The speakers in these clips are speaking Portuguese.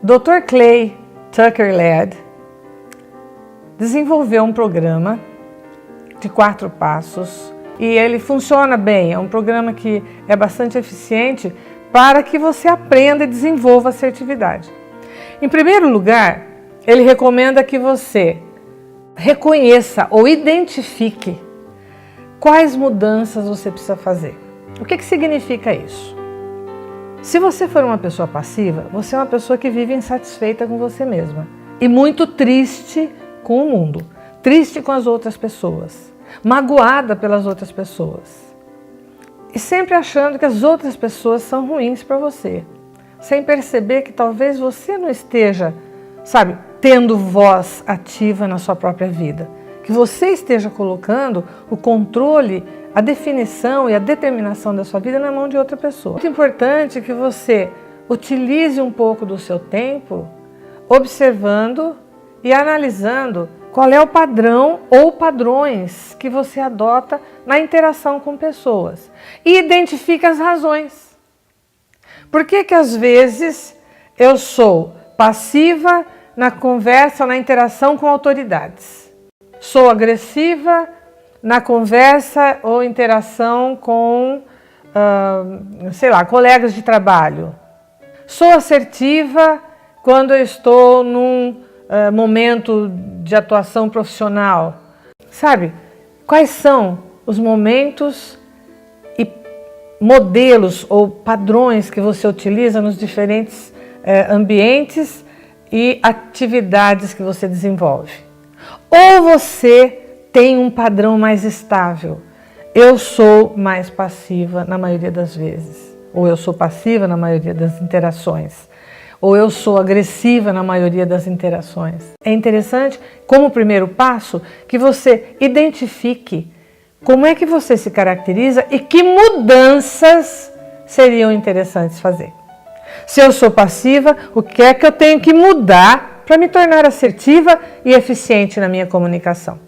Dr. Clay Tucker-Ladd desenvolveu um programa de 4 passos e ele funciona bem. É um programa que é bastante eficiente para que você aprenda e desenvolva assertividade. Em primeiro lugar, ele recomenda que você reconheça ou identifique quais mudanças você precisa fazer. O que significa isso? Se você for uma pessoa passiva, você é uma pessoa que vive insatisfeita com você mesma e muito triste com o mundo, triste com as outras pessoas, magoada pelas outras pessoas e sempre achando que as outras pessoas são ruins para você, sem perceber que talvez você não esteja, tendo voz ativa na sua própria vida, que você esteja colocando o controle, a definição e a determinação da sua vida na mão de outra pessoa. É muito importante que você utilize um pouco do seu tempo observando e analisando qual é o padrão ou padrões que você adota na interação com pessoas e identifique as razões. Por que às vezes eu sou passiva na conversa, na interação com autoridades? Sou agressiva na conversa ou interação com, colegas de trabalho. Sou assertiva quando eu estou num momento de atuação profissional. Quais são os momentos e modelos ou padrões que você utiliza nos diferentes ambientes e atividades que você desenvolve? Ou você tem um padrão mais estável? Eu sou mais passiva na maioria das vezes, ou eu sou passiva na maioria das interações, ou eu sou agressiva na maioria das interações. É interessante, como primeiro passo, que você identifique como é que você se caracteriza e que mudanças seriam interessantes fazer. Se eu sou passiva, o que é que eu tenho que mudar para me tornar assertiva e eficiente na minha comunicação?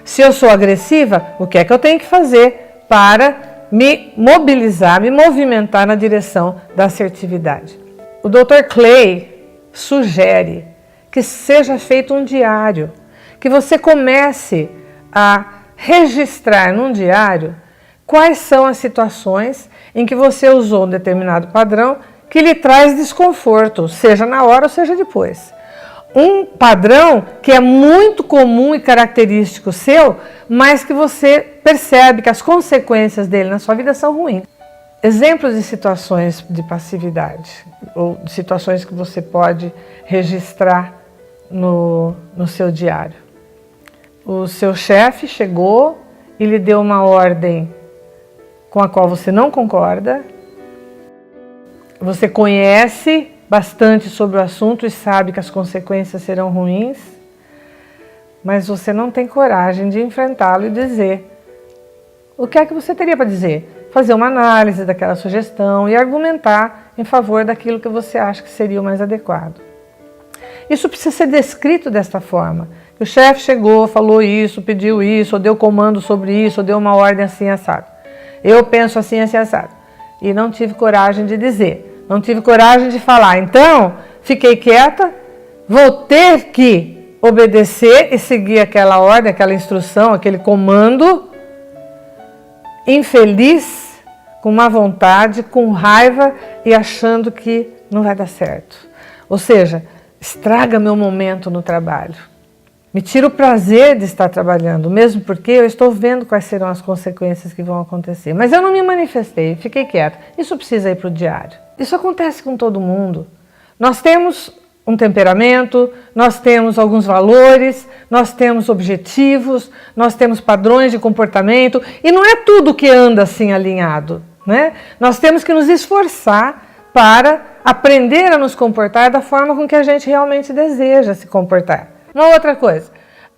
Se eu sou agressiva, o que é que eu tenho que fazer para me mobilizar, me movimentar na direção da assertividade? O Dr. Clay sugere que seja feito um diário, que você comece a registrar num diário quais são as situações em que você usou um determinado padrão que lhe traz desconforto, seja na hora ou seja depois. Um padrão que é muito comum e característico seu, mas que você percebe que as consequências dele na sua vida são ruins. Exemplos de situações de passividade, ou de situações que você pode registrar no seu diário. O seu chefe chegou e lhe deu uma ordem com a qual você não concorda. Você conhece bastante sobre o assunto e sabe que as consequências serão ruins, mas você não tem coragem de enfrentá-lo e dizer o que é que você teria para dizer. Fazer uma análise daquela sugestão e argumentar em favor daquilo que você acha que seria o mais adequado. Isso precisa ser descrito desta forma. O chefe chegou, falou isso, pediu isso, ou deu comando sobre isso, ou deu uma ordem assim assado. Eu penso assim assado. E não tive coragem de dizer, não tive coragem de falar. Então, fiquei quieta, vou ter que obedecer e seguir aquela ordem, aquela instrução, aquele comando, infeliz, com má vontade, com raiva e achando que não vai dar certo. Ou seja, estraga meu momento no trabalho. Me tira o prazer de estar trabalhando, mesmo porque eu estou vendo quais serão as consequências que vão acontecer. Mas eu não me manifestei, fiquei quieta. Isso precisa ir para o diário. Isso acontece com todo mundo. Nós temos um temperamento, nós temos alguns valores, nós temos objetivos, nós temos padrões de comportamento e não é tudo que anda assim alinhado, né? Nós temos que nos esforçar para aprender a nos comportar da forma com que a gente realmente deseja se comportar. Uma outra coisa,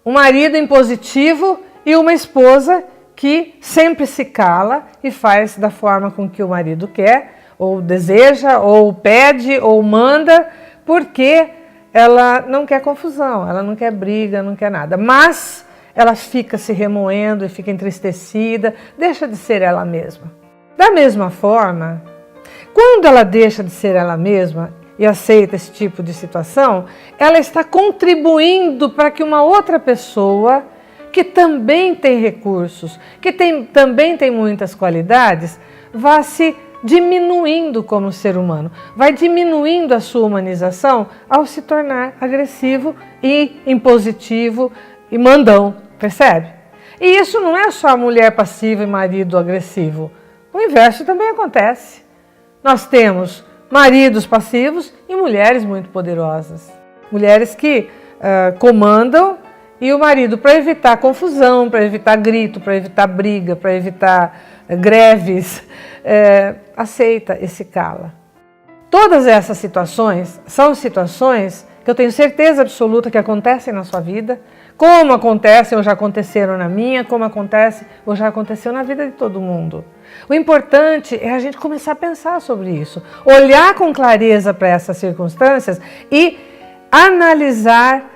um marido impositivo e uma esposa que sempre se cala e faz da forma com que o marido quer, ou deseja, ou pede, ou manda, porque ela não quer confusão, ela não quer briga, não quer nada. Mas ela fica se remoendo e fica entristecida, deixa de ser ela mesma. Da mesma forma, quando ela deixa de ser ela mesma e aceita esse tipo de situação, ela está contribuindo para que uma outra pessoa que também tem recursos, que também tem muitas qualidades, vá se diminuindo como ser humano, vai diminuindo a sua humanização ao se tornar agressivo e impositivo e mandão, percebe? E isso não é só mulher passiva e marido agressivo, o inverso também acontece. Nós temos maridos passivos e mulheres muito poderosas, mulheres que comandam, e o marido, para evitar confusão, para evitar grito, para evitar briga, para evitar greves, aceita e se cala. Todas essas situações são situações que eu tenho certeza absoluta que acontecem na sua vida, como acontecem ou já aconteceram na minha, como acontece ou já aconteceu na vida de todo mundo. O importante é a gente começar a pensar sobre isso, olhar com clareza para essas circunstâncias e analisar,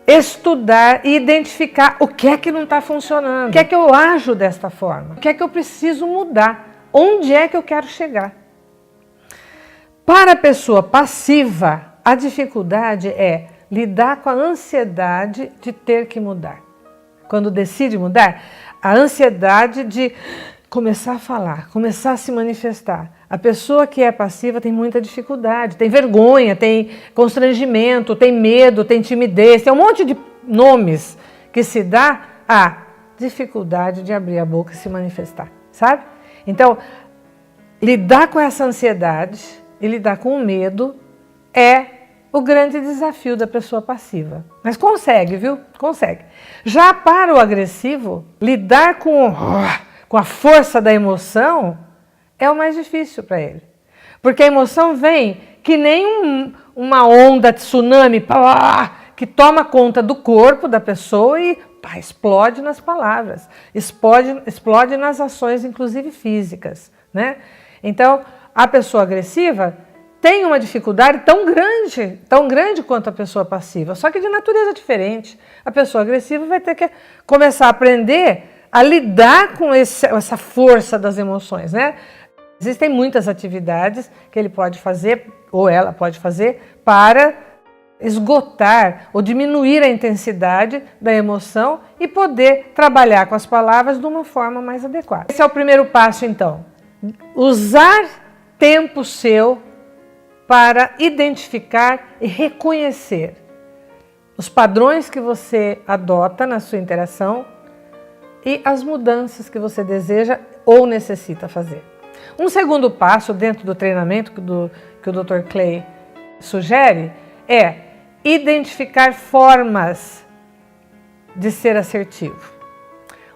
estudar e identificar o que é que não está funcionando, o que é que eu ajo desta forma, o que é que eu preciso mudar, onde é que eu quero chegar. Para a pessoa passiva, a dificuldade é lidar com a ansiedade de ter que mudar. Quando decide mudar, a ansiedade de começar a falar, começar a se manifestar. A pessoa que é passiva tem muita dificuldade, tem vergonha, tem constrangimento, tem medo, tem timidez, tem um monte de nomes que se dá à dificuldade de abrir a boca e se manifestar, sabe? Então, lidar com essa ansiedade e lidar com o medo é o grande desafio da pessoa passiva. Mas consegue, viu? Consegue. Já para o agressivo, lidar com a força da emoção é o mais difícil para ele. Porque a emoção vem que nem uma onda de tsunami que toma conta do corpo da pessoa e explode nas palavras, explode nas ações, inclusive físicas, né? Então, a pessoa agressiva tem uma dificuldade tão grande quanto a pessoa passiva, só que de natureza diferente. A pessoa agressiva vai ter que começar a aprender a lidar com essa força das emoções, né? Existem muitas atividades que ele pode fazer, ou ela pode fazer, para esgotar ou diminuir a intensidade da emoção e poder trabalhar com as palavras de uma forma mais adequada. Esse é o primeiro passo, então. Usar tempo seu para identificar e reconhecer os padrões que você adota na sua interação e as mudanças que você deseja ou necessita fazer. Um segundo passo dentro do treinamento que o Dr. Clay sugere é identificar formas de ser assertivo.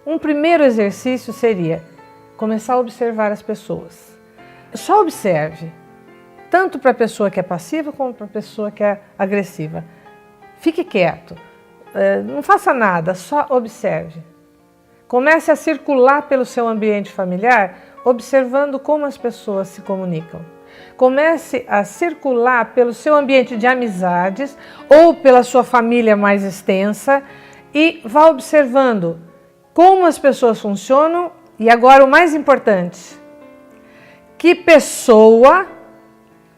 Um primeiro exercício seria começar a observar as pessoas. Só observe, tanto para a pessoa que é passiva como para a pessoa que é agressiva. Fique quieto, não faça nada, só observe. Comece a circular pelo seu ambiente familiar, observando como as pessoas se comunicam. Comece a circular pelo seu ambiente de amizades ou pela sua família mais extensa e vá observando como as pessoas funcionam e agora o mais importante, que pessoa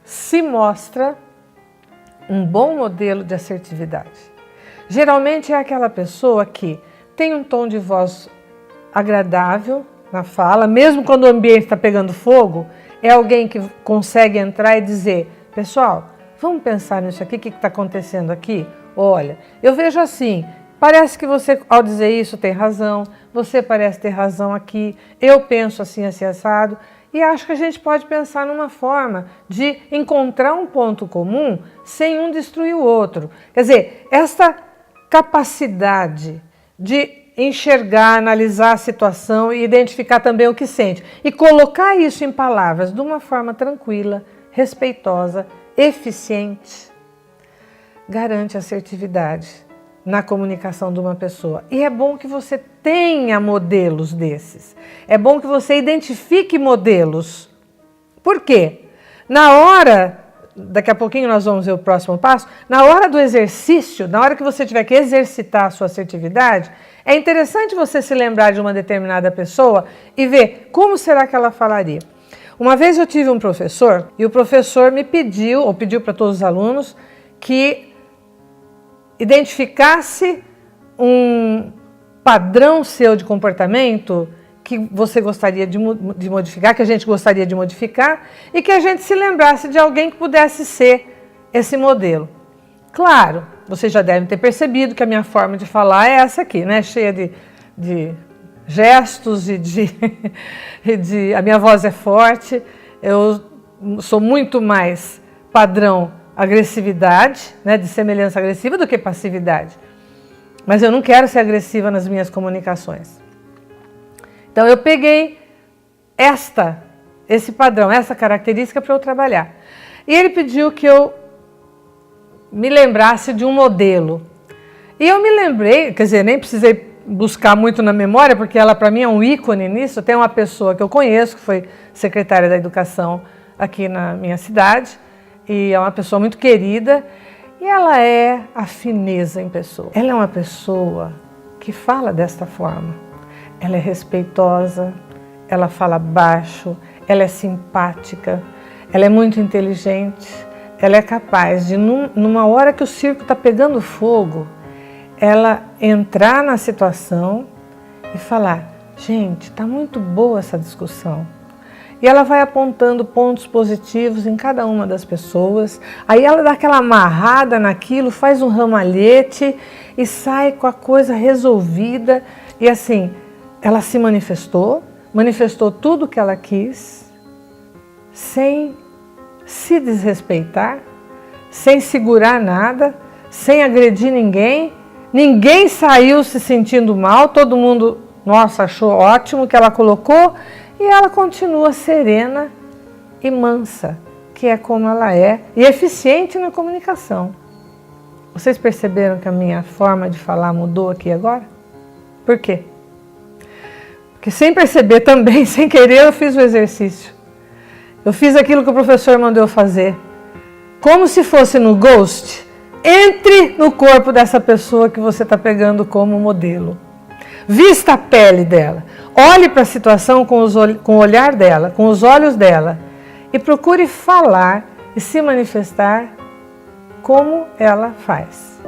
se mostra um bom modelo de assertividade. Geralmente é aquela pessoa que tem um tom de voz agradável na fala, mesmo quando o ambiente está pegando fogo, é alguém que consegue entrar e dizer: pessoal, vamos pensar nisso aqui, o que está acontecendo aqui? Olha, eu vejo assim, parece que você, ao dizer isso, tem razão, você parece ter razão aqui, eu penso assim, assim, assado, e acho que a gente pode pensar numa forma de encontrar um ponto comum sem um destruir o outro. Quer dizer, essa capacidade de enxergar, analisar a situação e identificar também o que sente. E colocar isso em palavras de uma forma tranquila, respeitosa, eficiente, garante assertividade na comunicação de uma pessoa. E é bom que você tenha modelos desses. É bom que você identifique modelos. Por quê? Na hora, daqui a pouquinho nós vamos ver o próximo passo, na hora do exercício, na hora que você tiver que exercitar a sua assertividade, é interessante você se lembrar de uma determinada pessoa e ver como será que ela falaria. Uma vez eu tive um professor e o professor me pediu, ou pediu para todos os alunos, que identificasse um padrão seu de comportamento que você gostaria de modificar, que a gente gostaria de modificar, e que a gente se lembrasse de alguém que pudesse ser esse modelo. Claro, vocês já devem ter percebido que a minha forma de falar é essa aqui, né? Cheia de gestos a minha voz é forte, eu sou muito mais padrão agressividade, né, de semelhança agressiva do que passividade. Mas eu não quero ser agressiva nas minhas comunicações. Então eu peguei esse padrão, essa característica para eu trabalhar. E ele pediu que eu me lembrasse de um modelo. E eu me lembrei, quer dizer, nem precisei buscar muito na memória, porque ela para mim é um ícone nisso. Tem uma pessoa que eu conheço, que foi secretária da Educação aqui na minha cidade, e é uma pessoa muito querida, e ela é a fineza em pessoa. Ela é uma pessoa que fala desta forma. Ela é respeitosa, ela fala baixo, ela é simpática, ela é muito inteligente, ela é capaz de, numa hora que o circo está pegando fogo, ela entrar na situação e falar: gente, está muito boa essa discussão. E ela vai apontando pontos positivos em cada uma das pessoas, aí ela dá aquela amarrada naquilo, faz um ramalhete e sai com a coisa resolvida. E assim, ela se manifestou tudo o que ela quis, sem se desrespeitar, sem segurar nada, sem agredir ninguém. Ninguém saiu se sentindo mal, todo mundo, nossa, achou ótimo o que ela colocou, e ela continua serena e mansa, que é como ela é, e eficiente na comunicação. Vocês perceberam que a minha forma de falar mudou aqui agora? Por quê? Porque sem perceber também, sem querer, eu fiz o exercício. Eu fiz aquilo que o professor mandou eu fazer. Como se fosse no Ghost, entre no corpo dessa pessoa que você está pegando como modelo. Vista a pele dela, olhe para a situação com o olhar dela, com os olhos dela, e procure falar e se manifestar como ela faz.